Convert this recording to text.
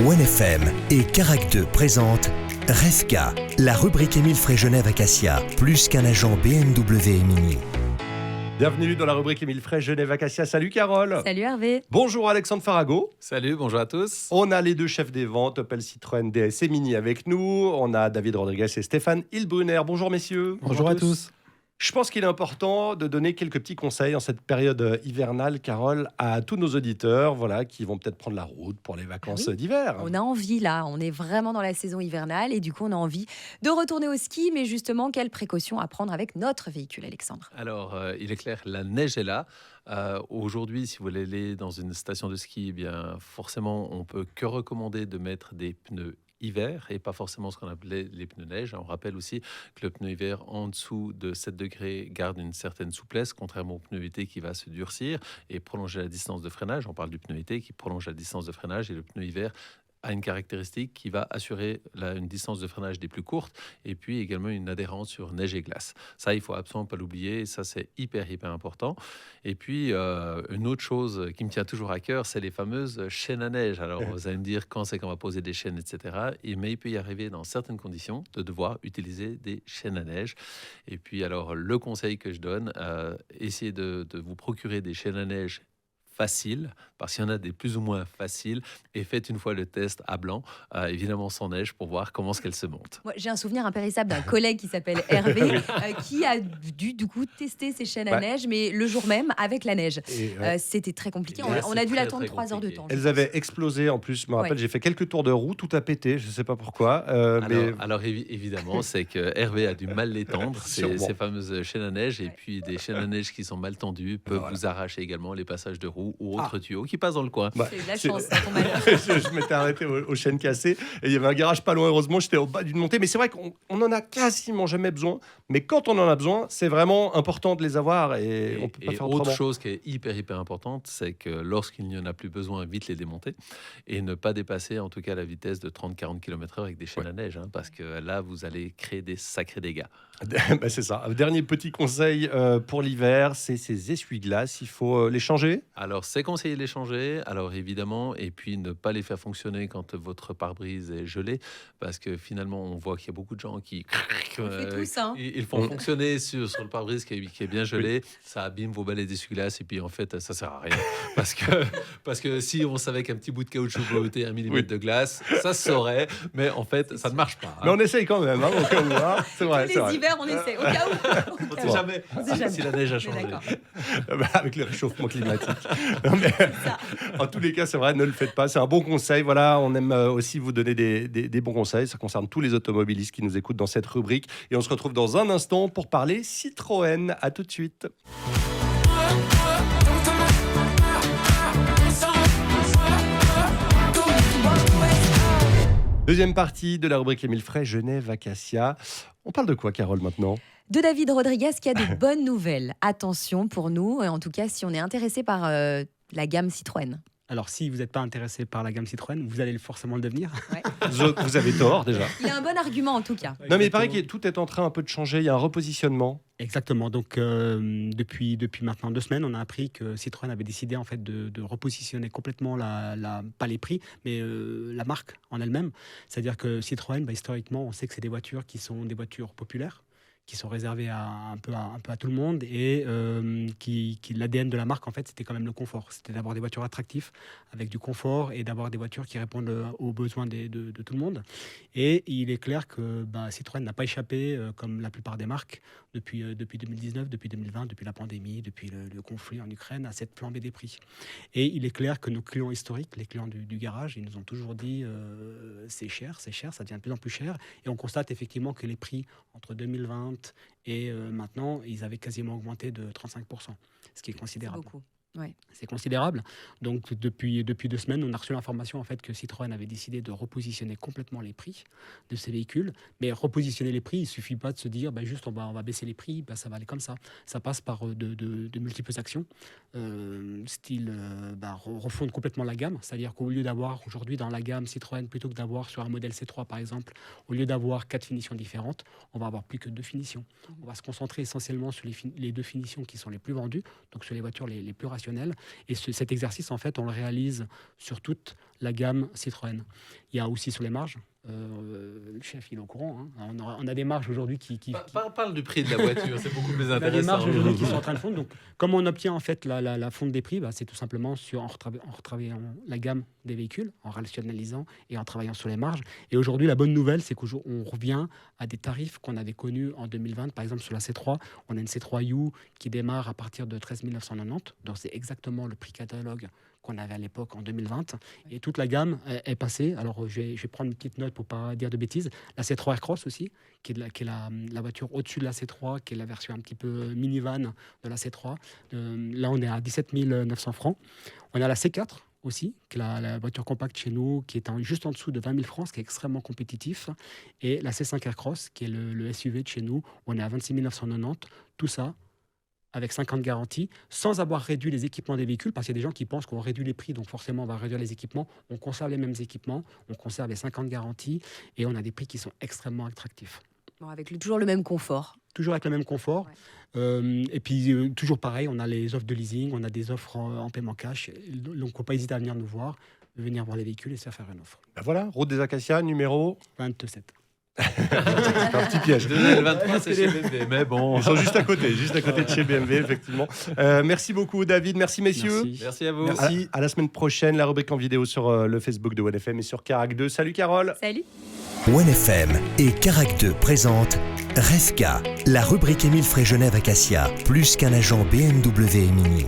OneFM et Carac 2 présentent Revka, la rubrique Émile Frey Genève Acacia, plus qu'un agent BMW et Mini. Bienvenue dans la rubrique Émile Frey Genève Acacia. Salut Carole. Salut Hervé. Bonjour Alexandre Farago. Salut, bonjour à tous. On a les deux chefs des ventes Opel, Citroën, DS et Mini avec nous. On a David Rodriguez et Stéphane Hilbrunner. Bonjour messieurs. Bonjour à tous. Je pense qu'il est important de donner quelques petits conseils en cette période hivernale, Carole, à tous nos auditeurs, qui vont peut-être prendre la route pour les vacances d'hiver. On a envie là, on est vraiment dans la saison hivernale et du coup on a envie de retourner au ski, mais justement quelles précautions à prendre avec notre véhicule, Alexandre? Alors, il est clair, la neige est là. Aujourd'hui, si vous voulez aller dans une station de ski, eh bien, forcément, on peut que recommander de mettre des pneus hiver et pas forcément ce qu'on appelait les pneus neige. On rappelle aussi que le pneu hiver en dessous de 7 degrés garde une certaine souplesse, contrairement au pneu été qui va se durcir et prolonger la distance de freinage. On parle du pneu été qui prolonge la distance de freinage et le pneu hiver a une caractéristique qui va assurer une distance de freinage des plus courtes et puis également une adhérence sur neige et glace. Ça, il faut absolument pas l'oublier et ça, c'est hyper important. Et puis, une autre chose qui me tient toujours à cœur, c'est les fameuses chaînes à neige. Alors, vous allez me dire quand c'est qu'on va poser des chaînes, etc. Mais il peut y arriver dans certaines conditions de devoir utiliser des chaînes à neige. Et puis, alors, le conseil que je donne, essayez de vous procurer des chaînes à neige facile, parce qu'il y en a des plus ou moins faciles, et faites une fois le test à blanc, évidemment sans neige, pour voir comment est-ce qu'elle se monte. Moi, j'ai un souvenir impérissable d'un collègue qui s'appelle Hervé, qui a dû du coup tester ses chaînes à neige, mais le jour même avec la neige. C'était très compliqué, on a dû l'attendre 3 heures de temps. Elles avaient explosé en plus, je me rappelle, j'ai fait quelques tours de roue, tout a pété, je ne sais pas pourquoi. Alors évidemment, c'est que Hervé a dû mal les tendre, ces fameuses chaînes à neige, et puis des chaînes à neige qui sont mal tendues peuvent vous arracher également les passages de roue ou autres tuyaux qui passent dans le coin. C'est de la chance, ça tombe mal. Je m'étais arrêté aux chaînes cassées et il y avait un garage pas loin, heureusement j'étais au bas d'une montée, mais c'est vrai qu'on en a quasiment jamais besoin, mais quand on en a besoin c'est vraiment important de les avoir et on peut pas faire autrement. Autre chose qui est hyper importante, c'est que lorsqu'il n'y en a plus besoin, vite les démonter et ne pas dépasser en tout cas la vitesse de 30-40 km/h avec des chaînes à neige, parce que là vous allez créer des sacrés dégâts. C'est ça. Dernier petit conseil pour l'hiver, c'est ces essuie-glaces, il faut les changer. Alors c'est conseillé de les changer, alors évidemment, et puis ne pas les faire fonctionner quand votre pare-brise est gelé, parce que finalement on voit qu'il y a beaucoup de gens qui ils font fonctionner sur le pare-brise qui est bien gelé, ça abîme vos balais d'essuie-glace et puis en fait ça sert à rien parce que si on savait qu'un petit bout de caoutchouc peut ôter 1 millimètre de glace, ça se saurait, mais en fait ça ne marche pas. Mais on essaye quand même, au cas où. C'est vrai. Tous les hivers on essaie, au cas où. On ne sait jamais si la neige a changé. Avec le réchauffement climatique. En tous les cas, c'est vrai, ne le faites pas. C'est un bon conseil. Voilà, on aime aussi vous donner des bons conseils. Ça concerne tous les automobilistes qui nous écoutent dans cette rubrique. Et on se retrouve dans un instant pour parler Citroën. À tout de suite. Deuxième partie de la rubrique Émile Frey Genève Acacia. On parle de quoi, Carole, maintenant ? De David Rodriguez qui a de bonnes nouvelles. Attention pour nous, en tout cas si on est intéressé par la gamme Citroën. Alors, si vous n'êtes pas intéressé par la gamme Citroën, vous allez forcément le devenir. Ouais. Vous avez tort, déjà. Il a un bon argument, en tout cas. Non, mais il paraît que tout est en train un peu de changer. Il y a un repositionnement. Exactement. Donc, depuis maintenant 2 semaines, on a appris que Citroën avait décidé en fait de repositionner complètement pas les prix, mais la marque en elle-même. C'est-à-dire que Citroën, historiquement, on sait que c'est des voitures qui sont des voitures populaires, qui sont réservés un peu à tout le monde et l'ADN de la marque en fait c'était quand même le confort, c'était d'avoir des voitures attractives avec du confort et d'avoir des voitures qui répondent aux besoins de tout le monde. Et il est clair que Citroën n'a pas échappé comme la plupart des marques depuis 2019, depuis 2020, depuis la pandémie, depuis le conflit en Ukraine, à cette flambée des prix. Et il est clair que nos clients historiques, les clients du garage, ils nous ont toujours dit c'est cher, ça devient de plus en plus cher. Et on constate effectivement que les prix entre 2020 et maintenant, ils avaient quasiment augmenté de 35%, ce qui est considérable. C'est beaucoup. Ouais. C'est considérable. Donc depuis 2 semaines, on a reçu l'information en fait que Citroën avait décidé de repositionner complètement les prix de ses véhicules. Mais repositionner les prix, il suffit pas de se dire juste on va baisser les prix, ça va aller comme ça. Ça passe par de multiples actions, refondre complètement la gamme. C'est-à-dire qu'au lieu d'avoir aujourd'hui dans la gamme Citroën, plutôt que d'avoir sur un modèle C3 par exemple, au lieu d'avoir 4 finitions différentes, on va avoir plus que 2 finitions. On va se concentrer essentiellement sur les 2 finitions qui sont les plus vendues, donc sur les voitures les plus rationnelles opérationnel. Et cet exercice, en fait, on le réalise sur toute la gamme Citroën. Il y a aussi sur les marges. Le chef, il est au courant. Hein. On a des marges aujourd'hui qui Parle du prix de la voiture, c'est beaucoup plus on a des intéressant. marges aujourd'hui qui sont en train de fondre. Donc, comment on obtient en fait la fonte des prix, c'est tout simplement en retravaillant la gamme des véhicules, en rationalisant et en travaillant sur les marges. Et aujourd'hui, la bonne nouvelle, c'est qu'on revient à des tarifs qu'on avait connus en 2020. Par exemple, sur la C3, on a une C3U qui démarre à partir de 13 990. Donc, c'est exactement le prix catalogue qu'on avait à l'époque en 2020. Et toute la gamme est passée. Alors, je vais prendre une petite note pour ne pas dire de bêtises. La C3 Aircross aussi, qui est la voiture au-dessus de la C3, qui est la version un petit peu minivan de la C3. Là, on est à 17 900 francs. On a la C4 aussi, qui est la voiture compacte chez nous, qui est juste en dessous de 20 000 francs, ce qui est extrêmement compétitif. Et la C5 Aircross, qui est le SUV de chez nous, on est à 26 990. Tout ça avec 5 ans de garantie, sans avoir réduit les équipements des véhicules, parce qu'il y a des gens qui pensent qu'on réduit les prix, donc forcément on va réduire les équipements. On conserve les mêmes équipements, on conserve les 5 ans de garantie, et on a des prix qui sont extrêmement attractifs. Bon, avec toujours le même confort. Toujours avec le même confort. Ouais. Et puis, toujours pareil, on a les offres de leasing, on a des offres en paiement cash. Donc, il ne faut pas hésiter à venir nous voir, venir voir les véhicules et se faire une offre. Ben voilà, route des Acacias, numéro 27. C'est un petit piège. Le 23, c'est chez BMW, mais bon. Ils sont juste à côté de chez BMW, effectivement. Merci beaucoup, David. Merci, messieurs. Merci à vous. Merci. À la semaine prochaine, la rubrique en vidéo sur le Facebook de 1FM et sur Carac 2. Salut, Carole. Salut. 1FM et Carac 2 présentent Resca, la rubrique Émile Frégenet Vacacia, plus qu'un agent BMW et Mini.